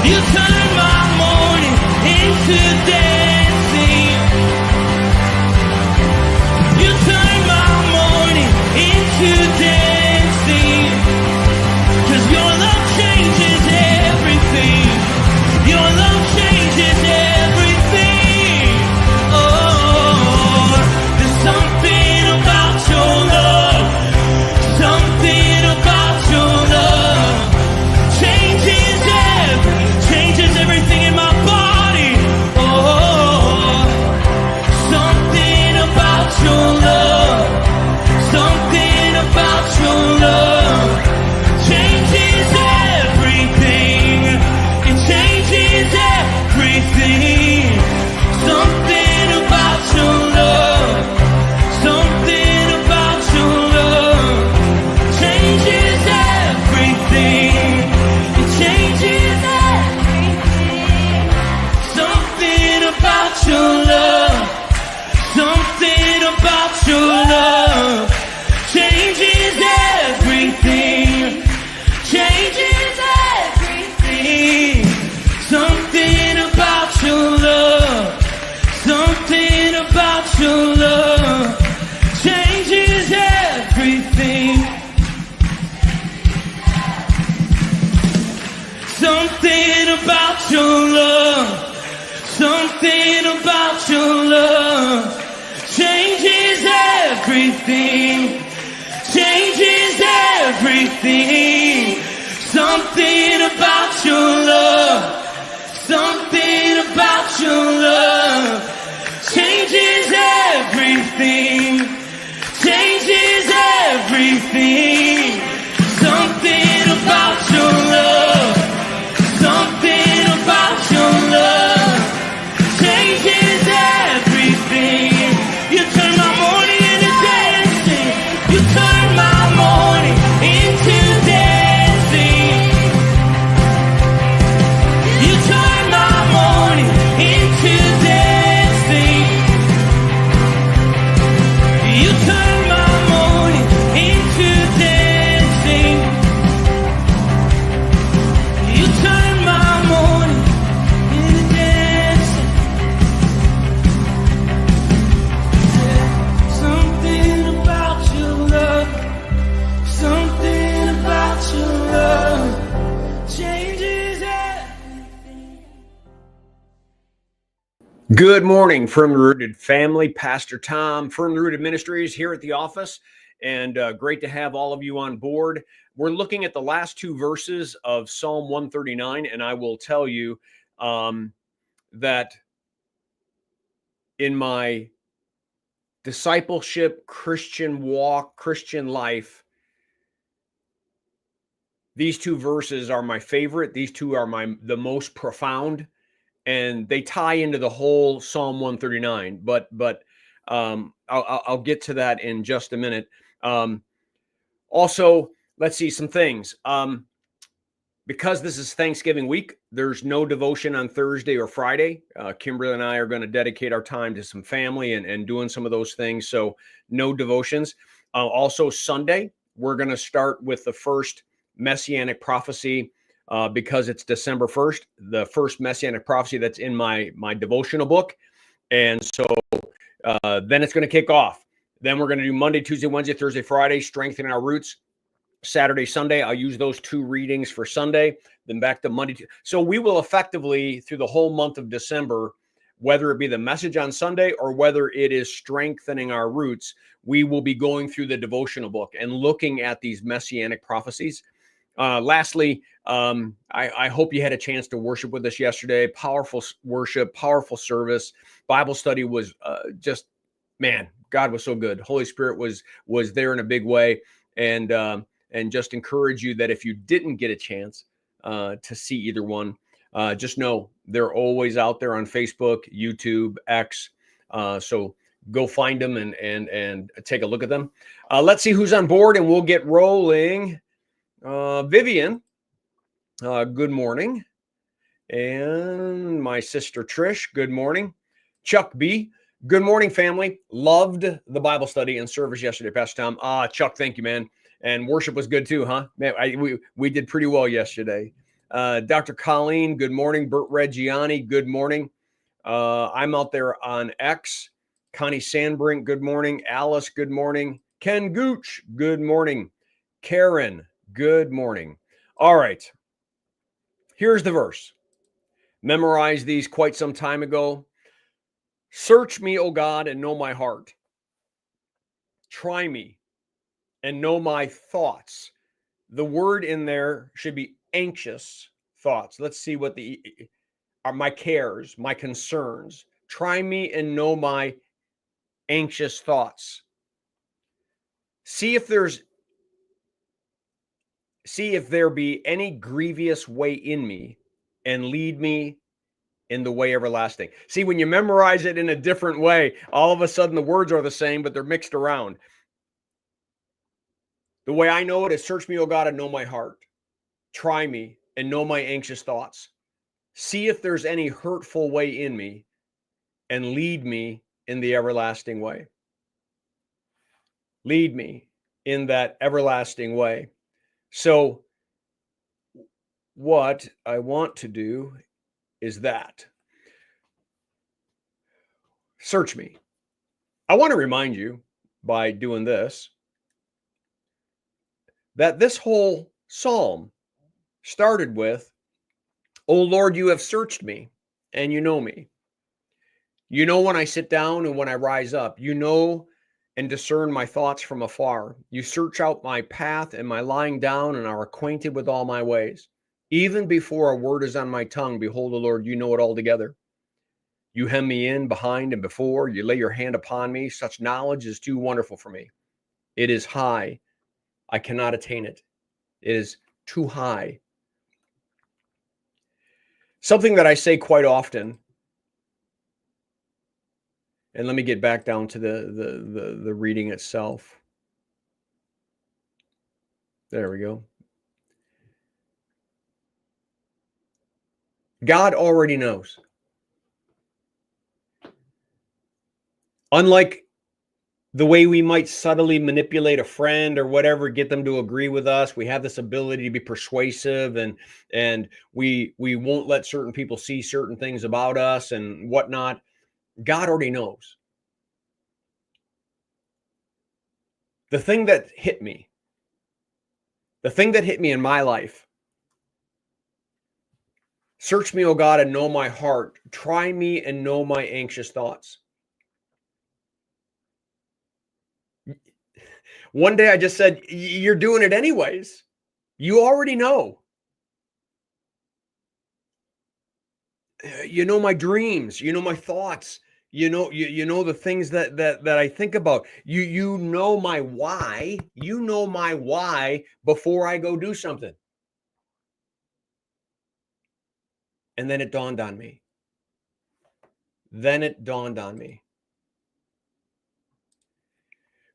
You turn my mourning into dancing. You turn my mourning into dancing. 'Cause your love changes everything. Your love changes everything. Oh, there's something about your love. Something about your love changes everything in my body. Oh, something about your love. Something about your love changes everything. It changes everything. Something about your love. Something about your love changes everything. It changes everything. Something about your love. Something about your love changes everything. Changes everything. Something about your love. Something about your love changes everything. Something about your love. Something about your love changes everything. Changes everything. Something about your love. Something about your love changes everything. Changes everything. Something about your love. Something about your love changes everything. You turn my mourning into dancing. You turn my mourning into dancing. You turn my mourning into dancing. You turn my mourning into dancing. You turn my mourning into dancing. Something about your love. Something about your love changes everything. Good morning, Firmly Rooted family. Pastor Tom, Firmly Rooted Ministries here at the office, and great to have all of you on board. We're looking at the last two verses of Psalm 139, and I will tell you that in my discipleship, Christian walk, Christian life, these two verses are my favorite. These two are the most profound, and they tie into the whole Psalm 139. But I'll get to that in just a minute. Also, let's see some things. Because this is Thanksgiving week, there's no devotion on Thursday or Friday. Kimberly and I are going to dedicate our time to some family and doing some of those things. So no devotions. Also Sunday, we're going to start with the first Messianic prophecy because it's December 1st, the first Messianic prophecy that's in my devotional book. And so then it's going to kick off. Then we're going to do Monday, Tuesday, Wednesday, Thursday, Friday, strengthening our roots. Saturday, Sunday, I'll use those two readings for Sunday, then back to Monday. So we will effectively, through the whole month of December, whether it be the message on Sunday or whether it is strengthening our roots, we will be going through the devotional book and looking at these messianic prophecies. Lastly, I hope you had a chance to worship with us yesterday. Powerful worship, powerful service. Bible study was just, man, God was so good. Holy Spirit was there in a big way. And just encourage you that if you didn't get a chance to see either one, just know they're always out there on Facebook, YouTube, X. So go find them and take a look at them. Let's see who's on board, and we'll get rolling. Vivian, good morning. And my sister Trish, good morning. Chuck B, good morning, family. Loved the Bible study and service yesterday, Pastor Tom. Chuck, thank you, man. And worship was good too, huh? Man, we did pretty well yesterday. Dr. Colleen, good morning. Bert Reggiani, good morning. I'm out there on X. Connie Sandbrink, good morning. Alice, good morning. Ken Gooch, good morning. Karen, good morning. All right. Here's the verse. Memorized these quite some time ago. Search me, O God, and know my heart. Try me and know my thoughts. The word in there should be anxious thoughts. Let's see what are my cares, my concerns. Try me and know my anxious thoughts. See if there be any grievous way in me, and lead me in the way everlasting. See, when you memorize it in a different way, all of a sudden the words are the same, but they're mixed around. The way I know it is, search me, O God, and know my heart. Try me and know my anxious thoughts. See if there's any hurtful way in me, and lead me in the everlasting way. Lead me in that everlasting way. So what I want to do is that. Search me. I want to remind you by doing this that this whole psalm started with, "O Lord, you have searched me and you know me. You know when I sit down and when I rise up. You know and discern my thoughts from afar. You search out my path and my lying down and are acquainted with all my ways. Even before a word is on my tongue, behold, O Lord, you know it altogether. You hem me in behind and before. You lay your hand upon me. Such knowledge is too wonderful for me. It is high. I cannot attain it. It is too high." Something that I say quite often, and let me get back down to the reading itself. There we go. God already knows. Unlike the way we might subtly manipulate a friend or whatever, get them to agree with us, we have this ability to be persuasive, and we won't let certain people see certain things about us and whatnot. God already knows. The thing that hit me in my life, search me, O God, and know my heart. Try me and know my anxious thoughts. One day I just said, you're doing it anyways. You already know. You know my dreams, you know my thoughts, you know the things that I think about. You know my why. You know my why before I go do something. And then it dawned on me.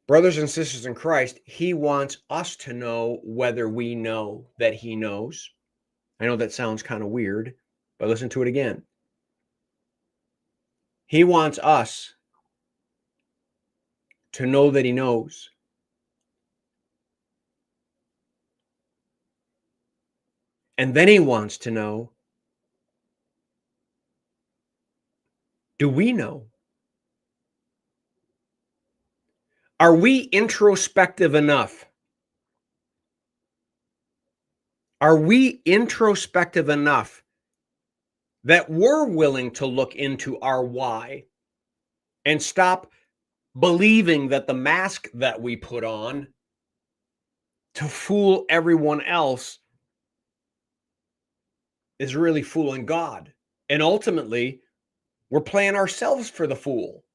Brothers and sisters in Christ, he wants us to know whether we know that he knows. I know that sounds kind of weird, but listen to it again. He wants us to know that he knows. And then he wants to know, do we know? Are we introspective enough? Are we introspective enough that we're willing to look into our why and stop believing that the mask that we put on to fool everyone else is really fooling God? And ultimately, we're playing ourselves for the fool.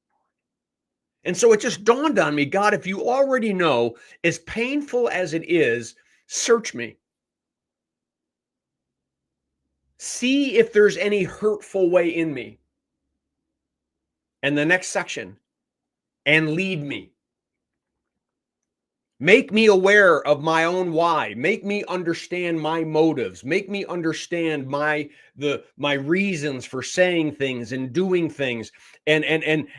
And so it just dawned on me, God, if you already know, as painful as it is, search me. See if there's any hurtful way in me. And the next section, and lead me. Make me aware of my own why. Make me understand my motives. Make me understand my reasons for saying things and doing things, and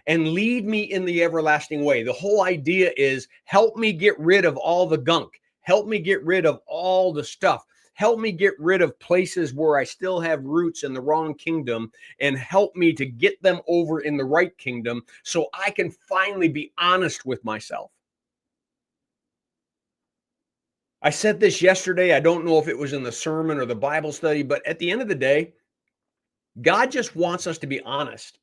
lead me in the everlasting way. The whole idea is help me get rid of all the gunk. Help me get rid of all the stuff. help me get rid of places where I still have roots in the wrong kingdom, and help me to get them over in the right kingdom so I can finally be honest with myself. I said this yesterday. I don't know if it was in the sermon or the Bible study, but at the end of the day, God just wants us to be honest.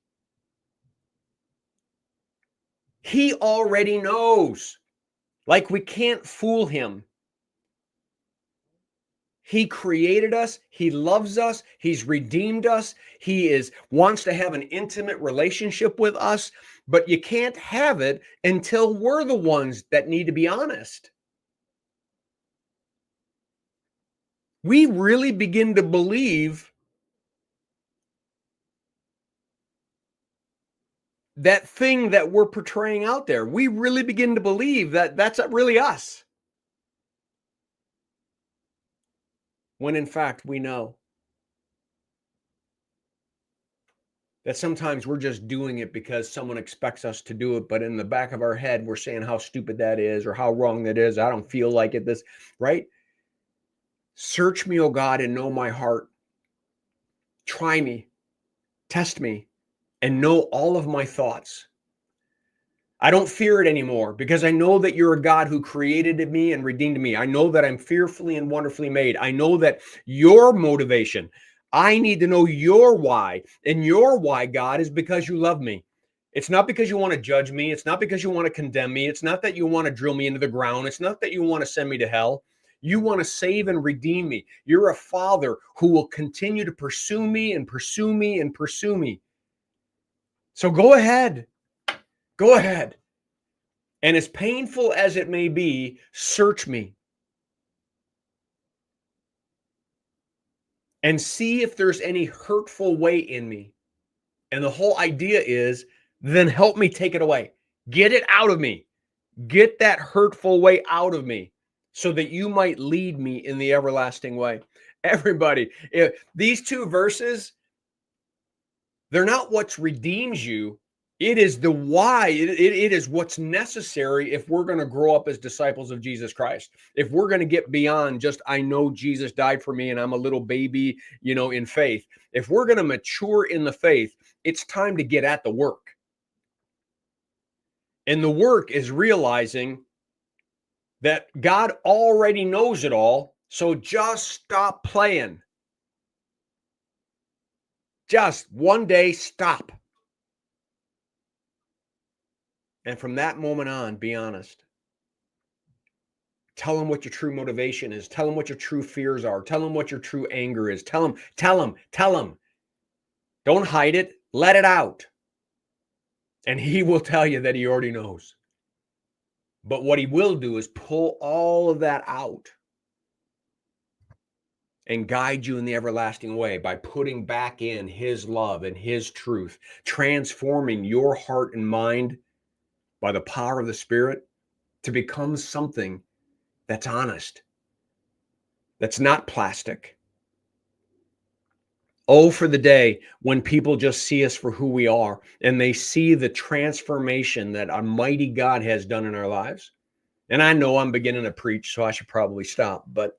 He already knows. Like, we can't fool him. He created us. He loves us. He's redeemed us. He wants to have an intimate relationship with us, but you can't have it until we're the ones that need to be honest. We really begin to believe that thing that we're portraying out there. We really begin to believe that that's really us. When in fact, we know that sometimes we're just doing it because someone expects us to do it. But in the back of our head, we're saying how stupid that is or how wrong that is. I don't feel like it, right? Search me, O God, and know my heart. Try me, test me, and know all of my thoughts. I don't fear it anymore because I know that you're a God who created me and redeemed me. I know that I'm fearfully and wonderfully made. I know that your motivation, I need to know your why. And your why, God, is because you love me. It's not because you want to judge me. It's not because you want to condemn me. It's not that you want to drill me into the ground. It's not that you want to send me to hell. You want to save and redeem me. You're a father who will continue to pursue me and pursue me and pursue me. So go ahead. Go ahead. And as painful as it may be, search me. And see if there's any hurtful way in me. And the whole idea is, then help me take it away. Get it out of me. Get that hurtful way out of me so that you might lead me in the everlasting way. Everybody, these two verses, they're not what redeems you. It is the why. It is what's necessary if we're going to grow up as disciples of Jesus Christ. If we're going to get beyond just, I know Jesus died for me and I'm a little baby, in faith. If we're going to mature in the faith, it's time to get at the work. And the work is realizing that God already knows it all. So just stop playing. Just one day, stop. And from that moment on, be honest. Tell him what your true motivation is. Tell him what your true fears are. Tell him what your true anger is. Tell him. Don't hide it. Let it out. And he will tell you that he already knows. But what he will do is pull all of that out and guide you in the everlasting way by putting back in his love and his truth, transforming your heart and mind by the power of the Spirit to become something that's honest, that's not plastic. Oh, for the day when people just see us for who we are and they see the transformation that our mighty God has done in our lives. And I know I'm beginning to preach, so I should probably stop, but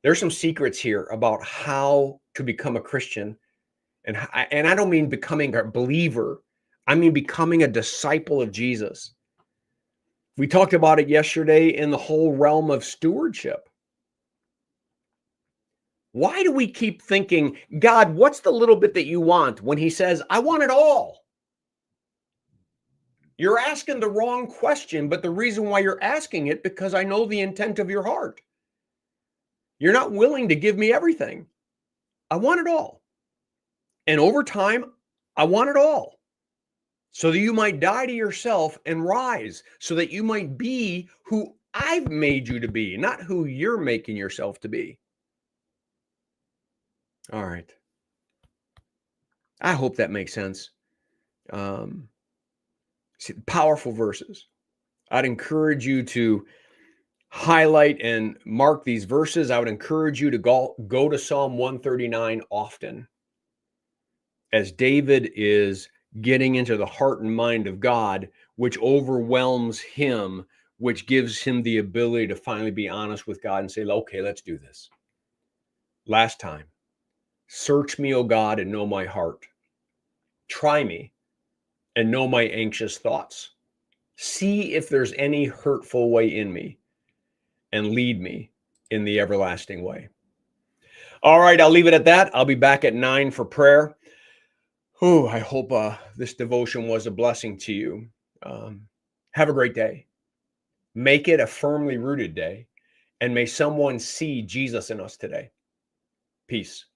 there's some secrets here about how to become a Christian. And I don't mean becoming a believer. I mean becoming a disciple of Jesus. We talked about it yesterday in the whole realm of stewardship. Why do we keep thinking, God, what's the little bit that you want, when he says, I want it all? You're asking the wrong question, but the reason why you're asking it, because I know the intent of your heart. You're not willing to give me everything. I want it all. And over time, I want it all. So that you might die to yourself and rise, so that you might be who I've made you to be, not who you're making yourself to be. All right. I hope that makes sense. Powerful verses. I'd encourage you to highlight and mark these verses. I would encourage you to go to Psalm 139 often, as David is getting into the heart and mind of God, which overwhelms him which gives him the ability to finally be honest with God and say, okay, let's do this. Last time, search me, O God, and know my heart. Try me and know my anxious thoughts. See if there's any hurtful way in me, and lead me in the everlasting way. All right, I'll leave it at that. I'll be back at 9 for prayer. I hope this devotion was a blessing to you. Have a great day. Make it a firmly rooted day, and may someone see Jesus in us today. Peace.